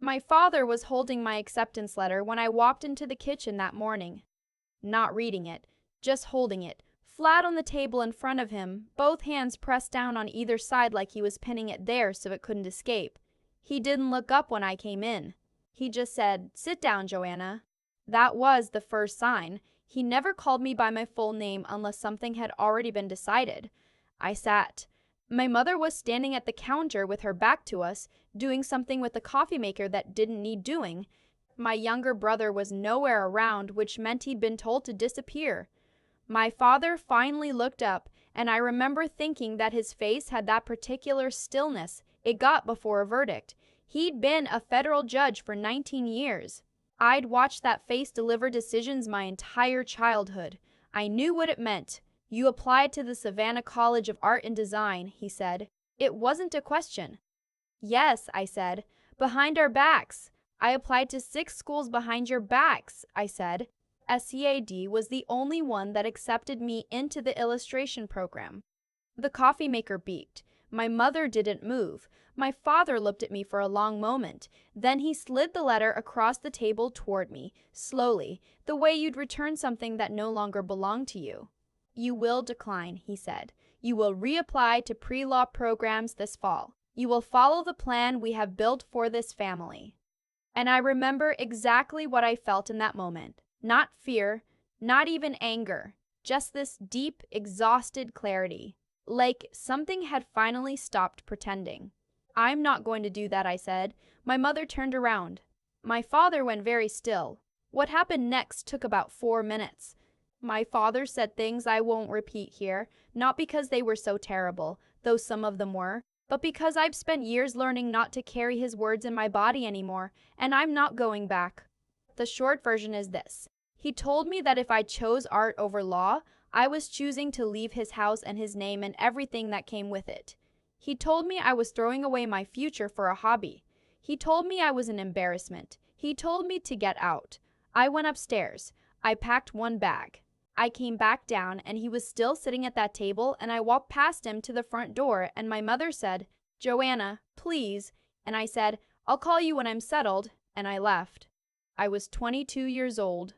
My father was holding my acceptance letter when I walked into the kitchen that morning. Not reading it, just holding it, flat on the table in front of him, both hands pressed down on either side like he was pinning it there so it couldn't escape. He didn't look up when I came in. He just said, "Sit down, Joanna." That was the first sign. He never called me by my full name unless something had already been decided. I sat. My mother was standing at the counter with her back to us, doing something with the coffee maker that didn't need doing. My younger brother was nowhere around, which meant he'd been told to disappear. My father finally looked up, and I remember thinking that his face had that particular stillness it got before a verdict. He'd been a federal judge for 19 years. I'd watched that face deliver decisions my entire childhood. I knew what it meant. "You applied to the Savannah College of Art and Design," he said. It wasn't a question. "Yes," I said. "Behind our backs." "I applied to 6 schools behind your backs," I said. SCAD was the only one that accepted me into the illustration program. The coffee maker beeped. My mother didn't move. My father looked at me for a long moment. Then he slid the letter across the table toward me, slowly, the way you'd return something that no longer belonged to you. "You will decline," he said. "You will reapply to pre-law programs this fall. You will follow the plan we have built for this family." And I remember exactly what I felt in that moment. Not fear, not even anger, just this deep, exhausted clarity. Like something had finally stopped pretending. "I'm not going to do that," I said. My mother turned around. My father went very still. What happened next took about 4 minutes. My father said things I won't repeat here, not because they were so terrible, though some of them were, but because I've spent years learning not to carry his words in my body anymore, and I'm not going back. The short version is this. He told me that if I chose art over law, I was choosing to leave his house and his name and everything that came with it. He told me I was throwing away my future for a hobby. He told me I was an embarrassment. He told me to get out. I went upstairs. I packed one bag. I came back down, and he was still sitting at that table, and I walked past him to the front door, and my mother said, "Joanna, please," and I said, "I'll call you when I'm settled," and I left. I was 22 years old.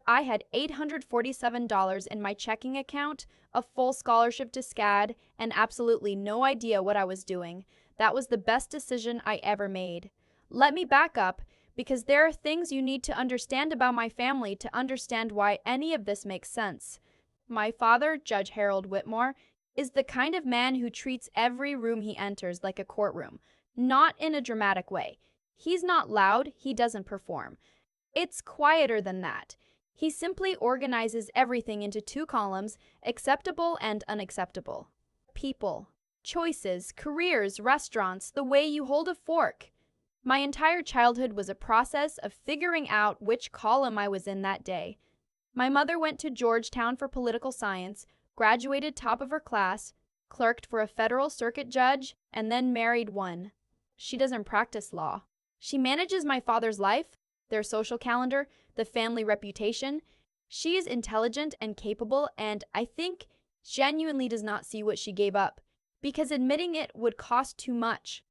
I had $847 in my checking account, a full scholarship to SCAD, and absolutely no idea what I was doing. That was the best decision I ever made. Let me back up, because there are things you need to understand about my family to understand why any of this makes sense. My father, Judge Harold Whitmore, is the kind of man who treats every room he enters like a courtroom, not in a dramatic way. He's not loud, he doesn't perform. It's quieter than that. He simply organizes everything into 2 columns, acceptable and unacceptable. People, choices, careers, restaurants, the way you hold a fork. My entire childhood was a process of figuring out which column I was in that day. My mother went to Georgetown for political science, graduated top of her class, clerked for a federal circuit judge, and then married one. She doesn't practice law. She manages my father's life, their social calendar, the family reputation. She is intelligent and capable, and I think genuinely does not see what she gave up, because admitting it would cost too much.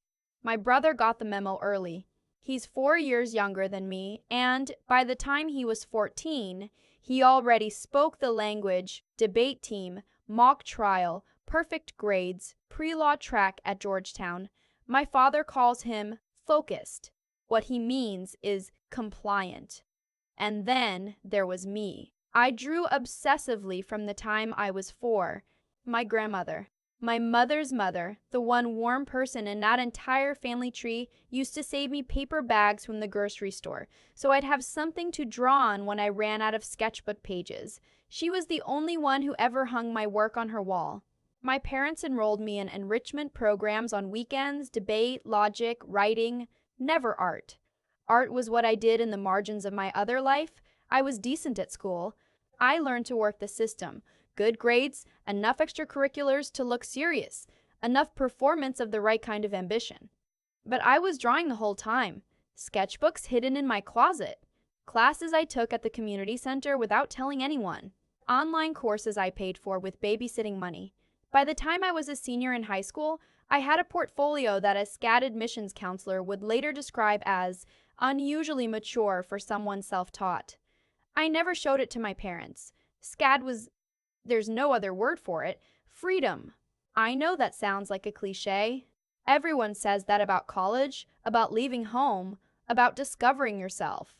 My brother got the memo early. He's 4 years younger than me, and by the time he was 14, he already spoke the language, debate team, mock trial, perfect grades, pre-law track at Georgetown. My father calls him focused. What he means is compliant. And then there was me. I drew obsessively from the time I was 4. My grandmother, my mother's mother, the one warm person in that entire family tree, used to save me paper bags from the grocery store, so I'd have something to draw on when I ran out of sketchbook pages. She was the only one who ever hung my work on her wall. My parents enrolled me in enrichment programs on weekends, debate, logic, writing, never art. Art was what I did in the margins of my other life. I was decent at school. I learned to work the system. Good grades, enough extracurriculars to look serious, enough performance of the right kind of ambition. But I was drawing the whole time. Sketchbooks hidden in my closet. Classes I took at the community center without telling anyone. Online courses I paid for with babysitting money. By the time I was a senior in high school, I had a portfolio that a SCAD admissions counselor would later describe as unusually mature for someone self-taught. I never showed it to my parents. SCAD was, there's no other word for it, freedom. I know that sounds like a cliche. Everyone says that about college, about leaving home, about discovering yourself.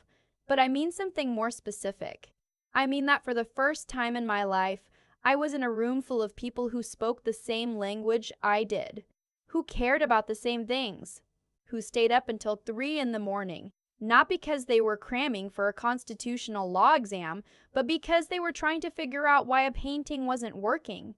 But I mean something more specific. I mean that for the first time in my life, I was in a room full of people who spoke the same language I did, who cared about the same things, who stayed up until 3 in the morning, not because they were cramming for a constitutional law exam, but because they were trying to figure out why a painting wasn't working.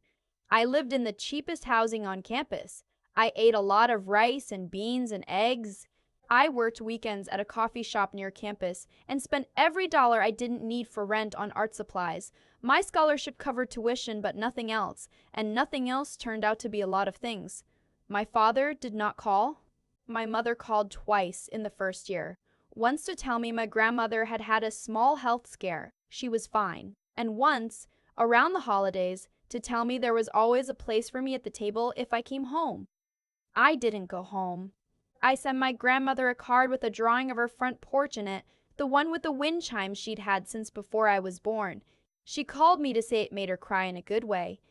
I lived in the cheapest housing on campus. I ate a lot of rice and beans and eggs. I worked weekends at a coffee shop near campus and spent every dollar I didn't need for rent on art supplies. My scholarship covered tuition but nothing else, and nothing else turned out to be a lot of things. My father did not call. My mother called twice in the first year. Once to tell me my grandmother had had a small health scare. She was fine. And once, around the holidays, to tell me there was always a place for me at the table if I came home. I didn't go home. I sent my grandmother a card with a drawing of her front porch in it, the one with the wind chimes she'd had since before I was born. She called me to say it made her cry in a good way.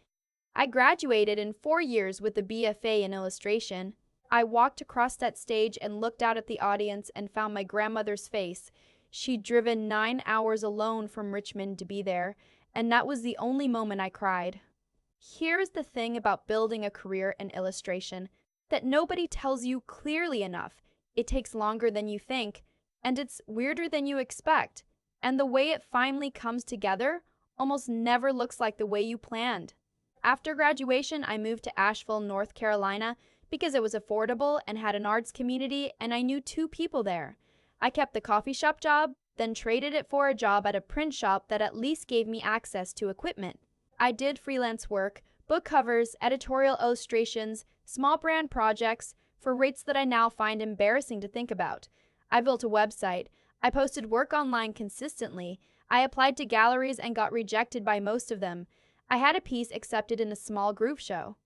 I graduated in 4 years with a BFA in illustration. I walked across that stage and looked out at the audience and found my grandmother's face. She'd driven 9 hours alone from Richmond to be there, and that was the only moment I cried. Here's the thing about building a career in illustration that nobody tells you clearly enough. It takes longer than you think, and it's weirder than you expect. And the way it finally comes together almost never looks like the way you planned. After graduation, I moved to Asheville, North Carolina, because it was affordable and had an arts community, and I knew 2 people there. I kept the coffee shop job, then traded it for a job at a print shop that at least gave me access to equipment. I did freelance work, book covers, editorial illustrations, small brand projects, for rates that I now find embarrassing to think about. I built a website. I posted work online consistently. I applied to galleries and got rejected by most of them. I had a piece accepted in a small group show.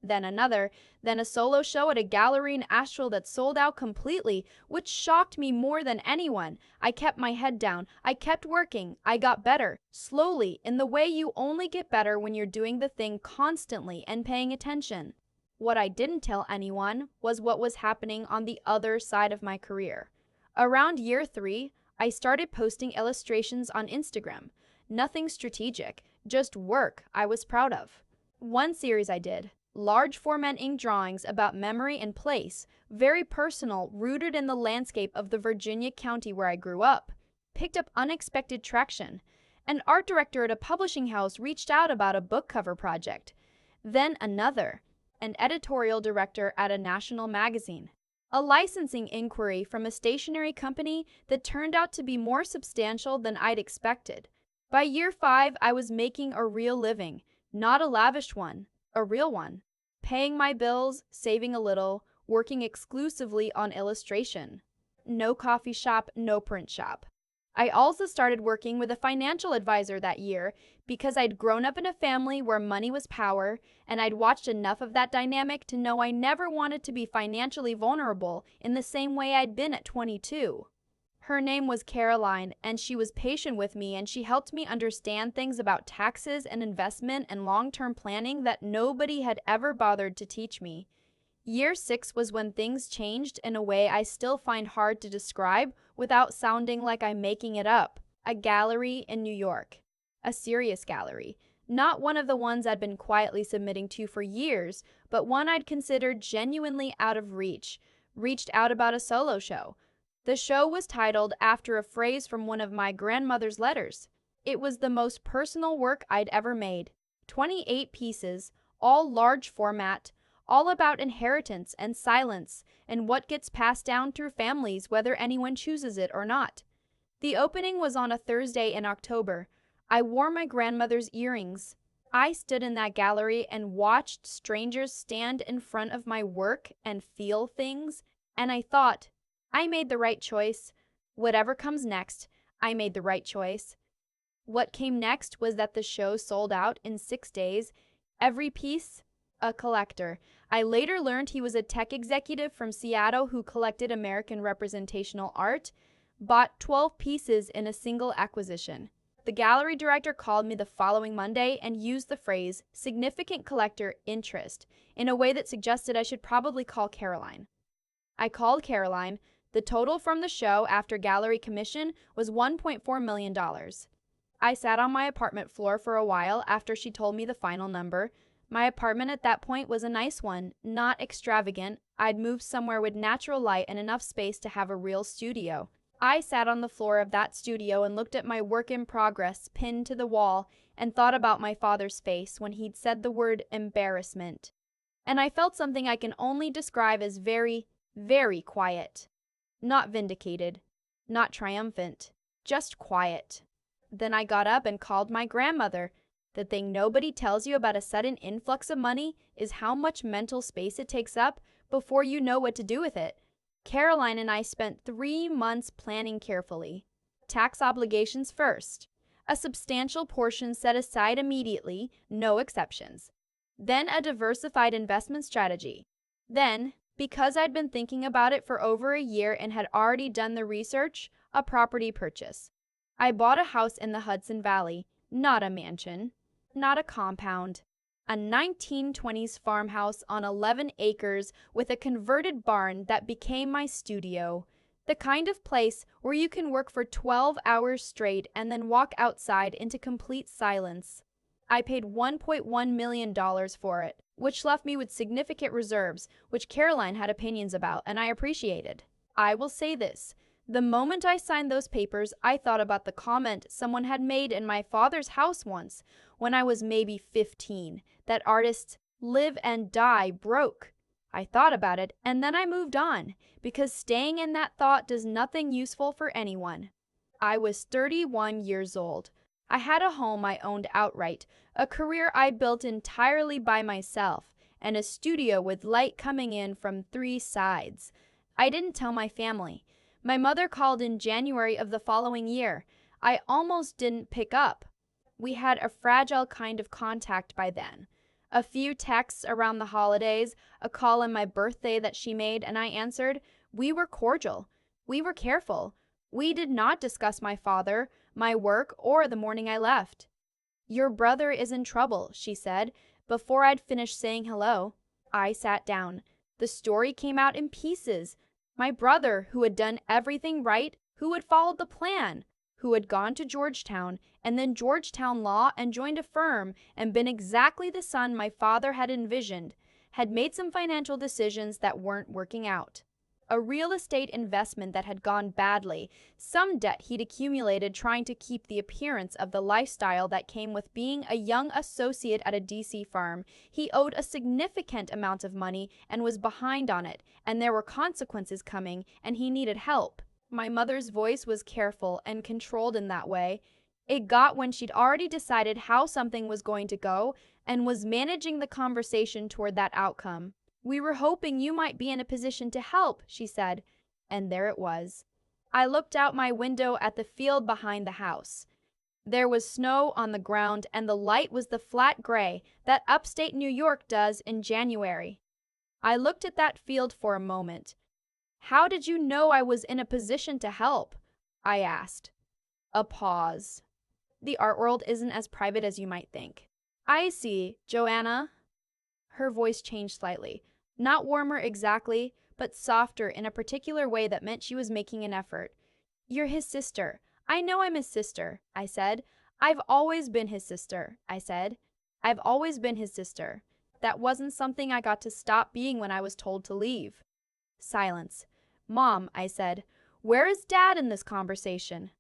Then another, then a solo show at a gallery in Asheville that sold out completely, which shocked me more than anyone. I kept my head down. I kept working. I got better, slowly, in the way you only get better when you're doing the thing constantly and paying attention. What I didn't tell anyone was what was happening on the other side of my career. Around year 3, I started posting illustrations on Instagram. Nothing strategic, just work I was proud of. One series I did, large format ink drawings about memory and place, very personal, rooted in the landscape of the Virginia county where I grew up, picked up unexpected traction. An art director at a publishing house reached out about a book cover project. Then another, an editorial director at a national magazine. A licensing inquiry from a stationery company that turned out to be more substantial than I'd expected. By year 5, I was making a real living, not a lavish one, a real one. Paying my bills, saving a little, working exclusively on illustration. No coffee shop, no print shop. I also started working with a financial advisor that year because I'd grown up in a family where money was power, and I'd watched enough of that dynamic to know I never wanted to be financially vulnerable in the same way I'd been at 22. Her name was Caroline, and she was patient with me, and she helped me understand things about taxes and investment and long-term planning that nobody had ever bothered to teach me. Year 6 was when things changed in a way I still find hard to describe without sounding like I'm making it up. A gallery in New York. A serious gallery. Not one of the ones I'd been quietly submitting to for years, but one I'd considered genuinely out of reach. Reached out about a solo show. The show was titled after a phrase from one of my grandmother's letters. It was the most personal work I'd ever made. 28 pieces, all large format, all about inheritance and silence and what gets passed down through families whether anyone chooses it or not. The opening was on a Thursday in October. I wore my grandmother's earrings. I stood in that gallery and watched strangers stand in front of my work and feel things, and I thought, I made the right choice. Whatever comes next, I made the right choice. What came next was that the show sold out in 6 days. Every piece, A collector. I later learned he was a tech executive from Seattle who collected American representational art, bought 12 pieces in a single acquisition. The gallery director called me the following Monday and used the phrase significant collector interest in a way that suggested I should probably call Caroline. I called Caroline. The total from the show after gallery commission was $1.4 million. I sat on my apartment floor for a while after she told me the final number. My apartment at that point was a nice one, not extravagant. I'd moved somewhere with natural light and enough space to have a real studio. I sat on the floor of that studio and looked at my work in progress pinned to the wall and thought about my father's face when he'd said the word embarrassment. And I felt something I can only describe as very, very quiet. Not vindicated, not triumphant, just quiet. Then I got up and called my grandmother. The thing nobody tells you about a sudden influx of money is how much mental space it takes up before you know what to do with it. Caroline and I spent 3 months planning carefully. Tax obligations first. A substantial portion set aside immediately, no exceptions. Then a diversified investment strategy. Then, because I'd been thinking about it for over a year and had already done the research, a property purchase. I bought a house in the Hudson Valley, not a mansion, not a compound. A 1920s farmhouse on 11 acres with a converted barn that became my studio. The kind of place where you can work for 12 hours straight and then walk outside into complete silence. I paid $1.1 million for it, which left me with significant reserves, which Caroline had opinions about, and I appreciated. I will say this. The moment I signed those papers, I thought about the comment someone had made in my father's house once, when I was maybe 15, that artists live and die broke. I thought about it, and then I moved on, because staying in that thought does nothing useful for anyone. I was 31 years old. I had a home I owned outright, a career I built entirely by myself, and a studio with light coming in from 3 sides. I didn't tell my family. My mother called in January of the following year. I almost didn't pick up. We had a fragile kind of contact by then. A few texts around the holidays, a call on my birthday that she made, and I answered. We were cordial. We were careful. We did not discuss my father, my work, or the morning I left. Your brother is in trouble, she said. Before I'd finished saying hello, I sat down. The story came out in pieces. My brother, who had done everything right, who had followed the plan, who had gone to Georgetown and then Georgetown Law and joined a firm and been exactly the son my father had envisioned, had made some financial decisions that weren't working out. A real estate investment that had gone badly, some debt he'd accumulated trying to keep the appearance of the lifestyle that came with being a young associate at a DC firm. He owed a significant amount of money and was behind on it, and there were consequences coming, and he needed help. My mother's voice was careful and controlled in that way. It got when she'd already decided how something was going to go and was managing the conversation toward that outcome. We were hoping you might be in a position to help, she said, and there it was. I looked out my window at the field behind the house. There was snow on the ground, and the light was the flat gray that upstate New York does in January. I looked at that field for a moment. How did you know I was in a position to help? I asked. A pause. The art world isn't as private as you might think. I see, Joanna. Her voice changed slightly. Not warmer exactly, but softer in a particular way that meant she was making an effort. You're his sister. I know I'm his sister, I said. I've always been his sister, I said. I've always been his sister. That wasn't something I got to stop being when I was told to leave. Silence. Mom, I said, where is Dad in this conversation?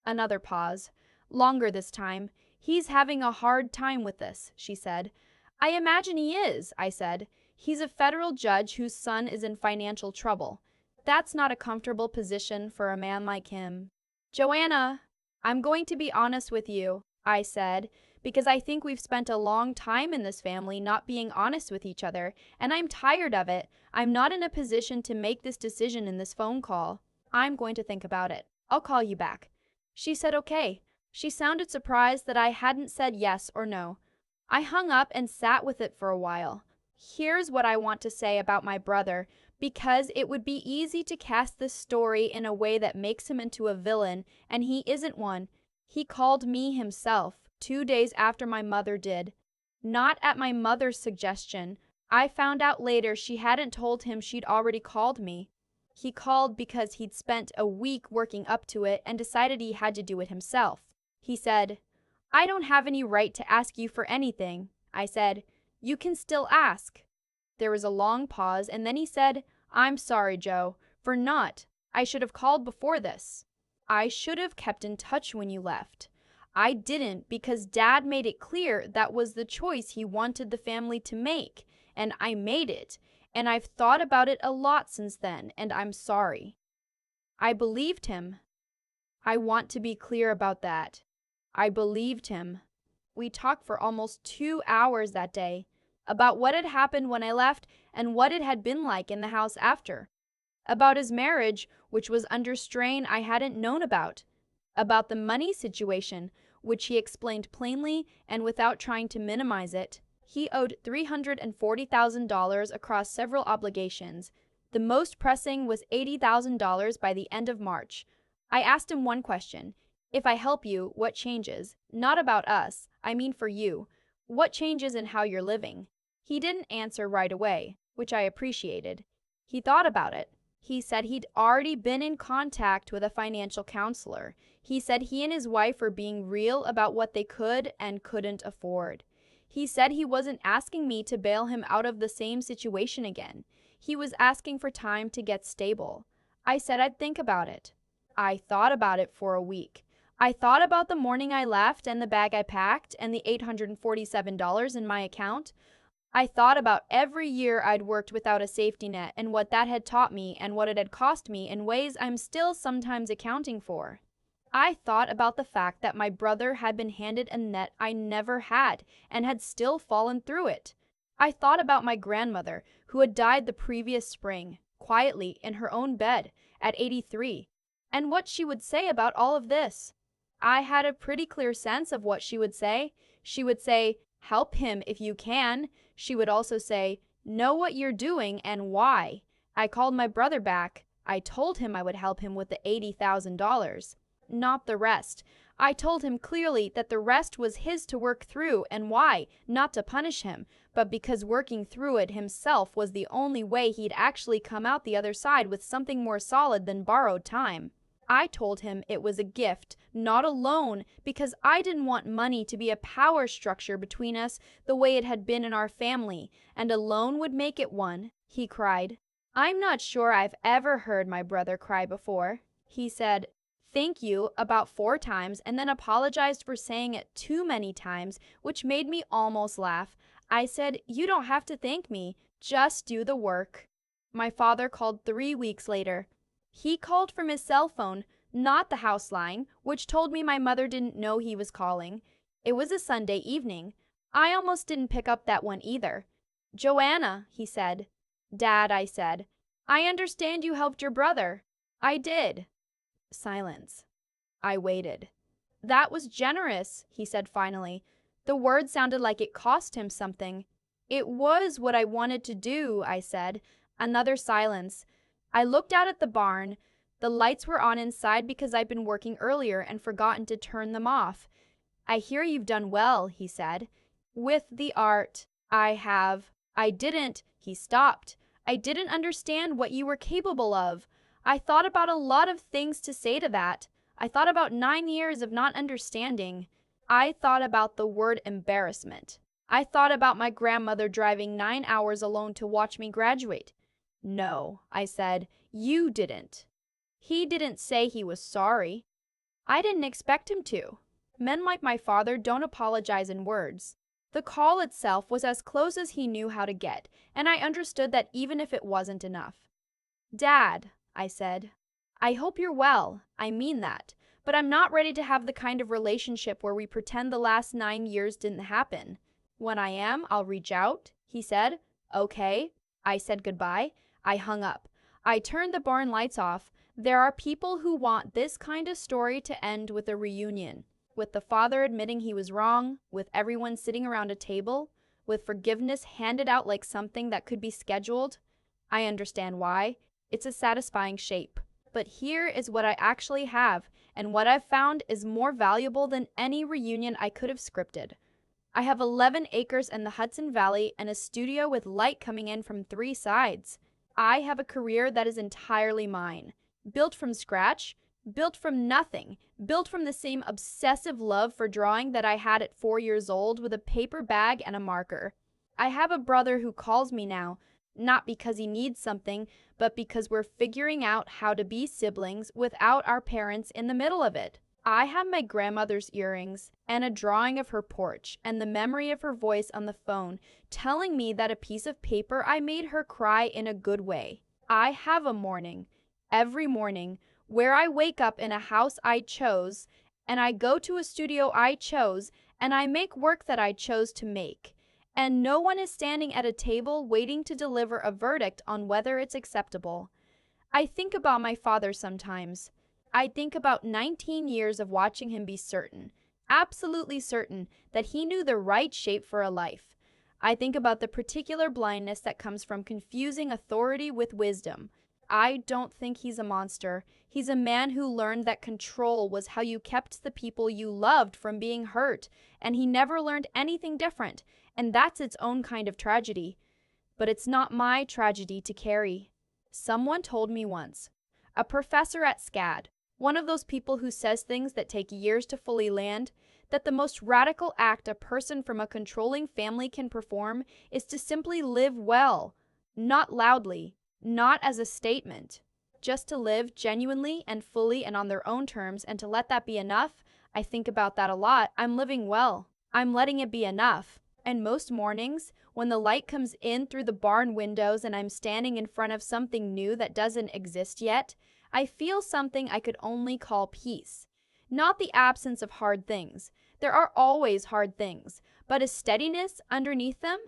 Another pause. Longer this time. He's having a hard time with this, she said. I imagine he is, I said. He's a federal judge whose son is in financial trouble. That's not a comfortable position for a man like him. Joanna, I'm going to be honest with you, I said, because I think we've spent a long time in this family not being honest with each other, and I'm tired of it. I'm not in a position to make this decision in this phone call. I'm going to think about it. I'll call you back. She said okay. She sounded surprised that I hadn't said yes or no. I hung up and sat with it for a while. Here's what I want to say about my brother, because it would be easy to cast this story in a way that makes him into a villain, and he isn't one. He called me himself 2 days after my mother did. Not at my mother's suggestion. I found out later she hadn't told him she'd already called me. He called because he'd spent a week working up to it and decided he had to do it himself. He said, "I don't have any right to ask you for anything." I said, "You can still ask." There was a long pause, and then he said, "I'm sorry, Joe, for not. I should have called before this. I should have kept in touch when you left. I didn't because Dad made it clear that was the choice he wanted the family to make, and I made it, and I've thought about it a lot since then, and I'm sorry." I believed him. I want to be clear about that. I believed him. We talked for almost 2 hours that day about what had happened when I left and what it had been like in the house after. About his marriage, which was under strain I hadn't known about. About the money situation, which he explained plainly and without trying to minimize it. He owed $340,000 across several obligations. The most pressing was $80,000 by the end of March. I asked him one question. If I help you, what changes? Not about us, I mean for you. What changes in how you're living? He didn't answer right away, which I appreciated. He thought about it. He said he'd already been in contact with a financial counselor. He said he and his wife were being real about what they could and couldn't afford. He said he wasn't asking me to bail him out of the same situation again. He was asking for time to get stable. I said I'd think about it. I thought about it for a week. I thought about the morning I left and the bag I packed and the $847 in my account. I thought about every year I'd worked without a safety net and what that had taught me and what it had cost me in ways I'm still sometimes accounting for. I thought about the fact that my brother had been handed a net I never had and had still fallen through it. I thought about my grandmother, who had died the previous spring, quietly in her own bed, at 83, and what she would say about all of this. I had a pretty clear sense of what she would say. She would say, "Help him if you can." She would also say, "Know what you're doing and why." I called my brother back. I told him I would help him with the $80,000. Not the rest. I told him clearly that the rest was his to work through and why, not to punish him, but because working through it himself was the only way he'd actually come out the other side with something more solid than borrowed time. I told him it was a gift, not a loan, because I didn't want money to be a power structure between us the way it had been in our family, and a loan would make it one. He cried. I'm not sure I've ever heard my brother cry before. He said, "Thank you," about 4 times and then apologized for saying it too many times, which made me almost laugh. I said, "You don't have to thank me. Just do the work." My father called 3 weeks later. He called from his cell phone, not the house line, which told me my mother didn't know he was calling. It was a Sunday evening. I almost didn't pick up that one either. "Joanna," he said. "Dad," I said. "I understand you helped your brother." "I did." Silence. I waited. "That was generous," he said finally. The word sounded like it cost him something. "It was what I wanted to do," I said. Another silence. I looked out at the barn. The lights were on inside because I'd been working earlier and forgotten to turn them off. "I hear you've done well," he said. "With the art." "I have." "I didn't." He stopped. "I didn't understand what you were capable of." I thought about a lot of things to say to that. I thought about 9 years of not understanding. I thought about the word embarrassment. I thought about my grandmother driving 9 hours alone to watch me graduate. "No," I said, "you didn't." He didn't say he was sorry. I didn't expect him to. Men like my father don't apologize in words. The call itself was as close as he knew how to get, and I understood that even if it wasn't enough. "Dad," I said, "I hope you're well. I mean that. But I'm not ready to have the kind of relationship where we pretend the last 9 years didn't happen. When I am, I'll reach out," he said. "Okay." I said goodbye. I hung up. I turned the barn lights off. There are people who want this kind of story to end with a reunion, with the father admitting he was wrong, with everyone sitting around a table, with forgiveness handed out like something that could be scheduled. I understand why. It's a satisfying shape. But here is what I actually have, and what I've found is more valuable than any reunion I could have scripted. I have 11 acres in the Hudson Valley and a studio with light coming in from 3 sides. I have a career that is entirely mine. Built from scratch, built from nothing, built from the same obsessive love for drawing that I had at 4 years old with a paper bag and a marker. I have a brother who calls me now, not because he needs something, but because we're figuring out how to be siblings without our parents in the middle of it. I have my grandmother's earrings and a drawing of her porch and the memory of her voice on the phone telling me that a piece of paper I made her cry in a good way. I have a morning, every morning, where I wake up in a house I chose and I go to a studio I chose and I make work that I chose to make. And no one is standing at a table waiting to deliver a verdict on whether it's acceptable. I think about my father sometimes. I think about 19 years of watching him be certain, absolutely certain, that he knew the right shape for a life. I think about the particular blindness that comes from confusing authority with wisdom. I don't think he's a monster. He's a man who learned that control was how you kept the people you loved from being hurt, and he never learned anything different, and that's its own kind of tragedy. But it's not my tragedy to carry. Someone told me once, a professor at SCAD, one of those people who says things that take years to fully land, that the most radical act a person from a controlling family can perform is to simply live well, not loudly, not as a statement, just to live genuinely and fully and on their own terms, and to let that be enough. I think about that a lot. I'm living well. I'm letting it be enough. And most mornings, when the light comes in through the barn windows and I'm standing in front of something new that doesn't exist yet, I feel something I could only call peace. Not the absence of hard things. There are always hard things, but a steadiness underneath them,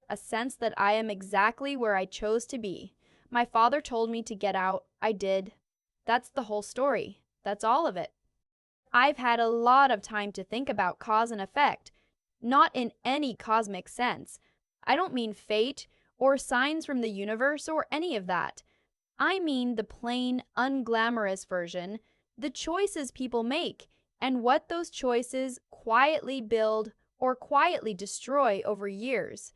a sense that I am exactly where I chose to be. My father told me to get out. I did. That's the whole story. That's all of it. I've had a lot of time to think about cause and effect, not in any cosmic sense. I don't mean fate or signs from the universe or any of that. I mean the plain, unglamorous version, the choices people make, and what those choices quietly build or quietly destroy over years.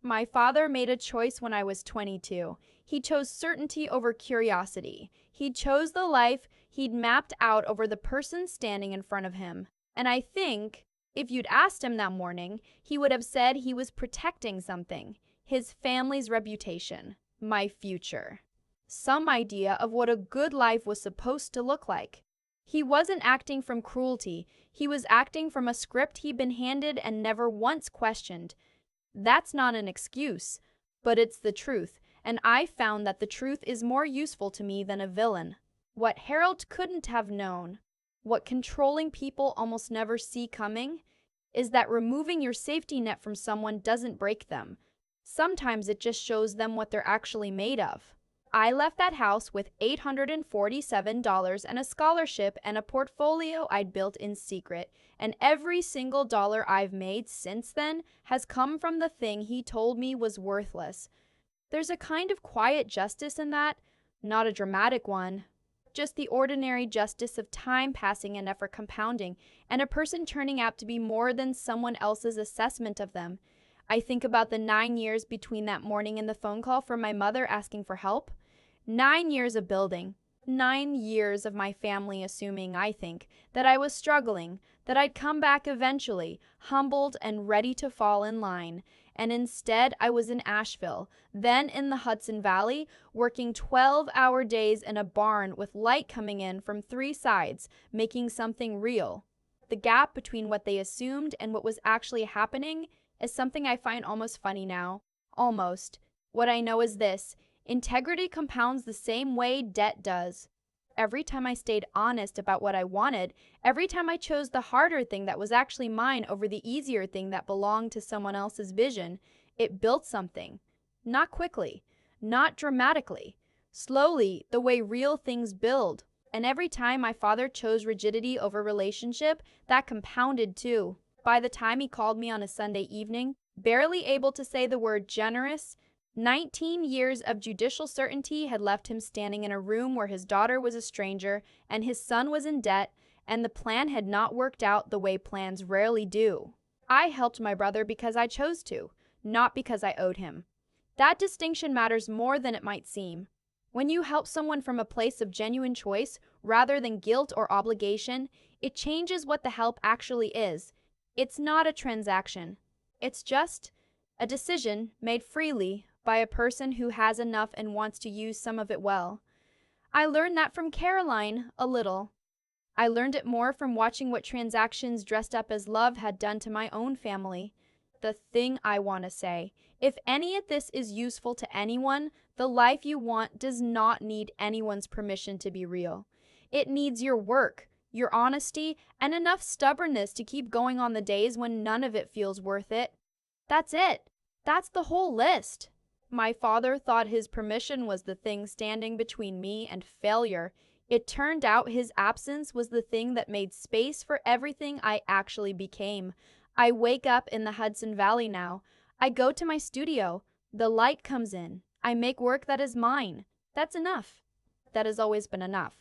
My father made a choice when I was 22. He chose certainty over curiosity. He chose the life he'd mapped out over the person standing in front of him. And I think, if you'd asked him that morning, he would have said he was protecting something, his family's reputation, my future. Some idea of what a good life was supposed to look like. He wasn't acting from cruelty. He was acting from a script he'd been handed and never once questioned. That's not an excuse, but it's the truth, and I found that the truth is more useful to me than a villain. What Harold couldn't have known, what controlling people almost never see coming, is that removing your safety net from someone doesn't break them. Sometimes it just shows them what they're actually made of. I left that house with $847 and a scholarship and a portfolio I'd built in secret, and every single dollar I've made since then has come from the thing he told me was worthless. There's a kind of quiet justice in that, not a dramatic one. Just the ordinary justice of time passing and effort compounding, and a person turning out to be more than someone else's assessment of them. I think about the 9 years between that morning and the phone call from my mother asking for help. 9 years of building. 9 years of my family assuming, I think, that I was struggling, that I'd come back eventually, humbled and ready to fall in line. And instead, I was in Asheville, then in the Hudson Valley, working 12-hour days in a barn with light coming in from 3 sides, making something real. The gap between what they assumed and what was actually happening is something I find almost funny now. Almost. What I know is this: integrity compounds the same way debt does. Every time I stayed honest about what I wanted, every time I chose the harder thing that was actually mine over the easier thing that belonged to someone else's vision, it built something. Not quickly, not dramatically, slowly, the way real things build. And every time my father chose rigidity over relationship, that compounded too. By the time he called me on a Sunday evening, Barely able to say the word generous, 19 years of judicial certainty had left him standing in a room where his daughter was a stranger and his son was in debt, and the plan had not worked out the way plans rarely do. I helped my brother because I chose to, not because I owed him. That distinction matters more than it might seem. When you help someone from a place of genuine choice, rather than guilt or obligation, it changes what the help actually is. It's not a transaction. It's just a decision made freely by a person who has enough and wants to use some of it well. I learned that from Caroline, a little. I learned it more from watching what transactions dressed up as love had done to my own family. The thing I want to say, if any of this is useful to anyone, the life you want does not need anyone's permission to be real. It needs your work, your honesty, and enough stubbornness to keep going on the days when none of it feels worth it. That's it. That's the whole list. My father thought his permission was the thing standing between me and failure. It turned out his absence was the thing that made space for everything I actually became. I wake up in the Hudson Valley now. I go to my studio. The light comes in. I make work that is mine. That's enough. That has always been enough.